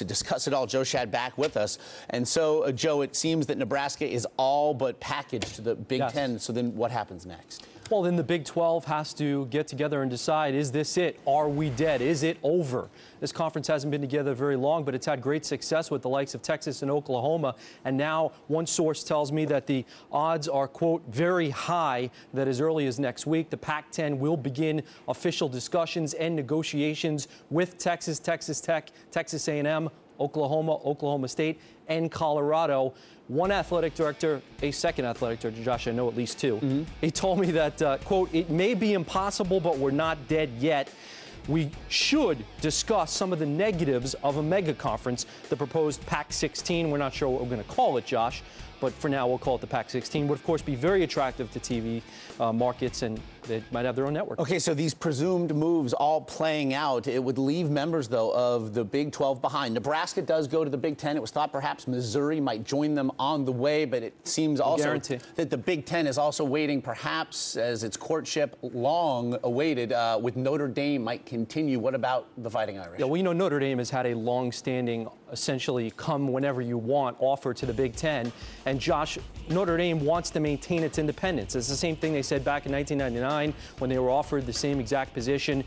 to discuss it all. Joe Schad back with us. And so, Joe, it seems that Nebraska is all but packaged to the Big Ten. So then what happens next? Well, then the Big 12 has to get together and decide, is this it? Are we dead? Is it over? This conference hasn't been together very long, but it's had great success with the likes of Texas and Oklahoma. And now one source tells me that the odds are, quote, very high that as early as next week, the Pac-10 will begin official discussions and negotiations with Texas, Texas Tech, Texas A&M, Oklahoma, Oklahoma State, and Colorado. One athletic director, a second athletic director, Josh, I know at least two, he told me that, quote, it may be impossible, but we're not dead yet. We should discuss some of the negatives of a mega conference, the proposed Pac-16. We're not sure what we're going to call it, Josh, but for now we'll call it the Pac-16. Would, of course, be very attractive to TV markets, and they might have their own network. Okay, so these presumed moves all playing out, it would leave members, though, of the Big 12 behind. Nebraska does go to the Big 10. It was thought perhaps Missouri might join them on the way, but it seems also that the Big 10 is also waiting, perhaps as its courtship long awaited, with Notre Dame might continue. What about the Fighting Irish? Yeah, well, you know, Notre Dame has had a long-standing, essentially come whenever you want offer to the Big 10. And Josh, Notre Dame wants to maintain its independence. It's the same thing they said back in 1999 when they were offered the same exact position.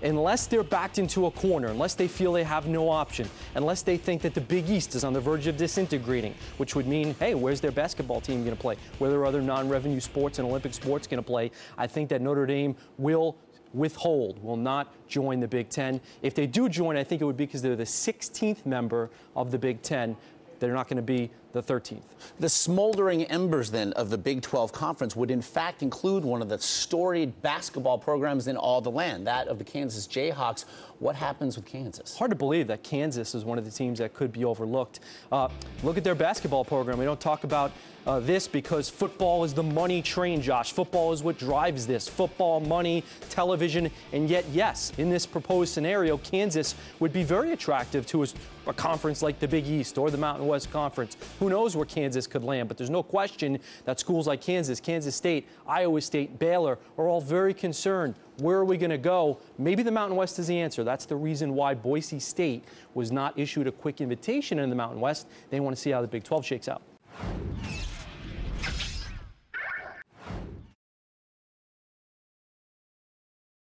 Unless they're backed into a corner, unless they feel they have no option, unless they think that the Big East is on the verge of disintegrating, which would mean, hey, where's their basketball team going to play? Where are other non-revenue sports and Olympic sports going to play? I think that Notre Dame will not join the Big Ten. If they do join, I think it would be because they're the 16th member of the Big Ten. They're not going to be the 13th. The smoldering embers, then, of the Big 12 Conference would, in fact, include one of the storied basketball programs in all the land, that of the Kansas Jayhawks. What happens with Kansas? Hard to believe that Kansas is one of the teams that could be overlooked. Look at their basketball program. We don't talk about this because football is the money train, Josh. Football is what drives this. Football, money, television, and yet, yes, in this proposed scenario, Kansas would be very attractive to a conference like the Big East or the Mountain West Conference. Who knows where Kansas could land, but there's no question that schools like Kansas, Kansas State, Iowa State, Baylor are all very concerned. Where are we going to go? Maybe the Mountain West is the answer. That's the reason why Boise State was not issued a quick invitation in the Mountain West. They want to see how the Big 12 shakes out.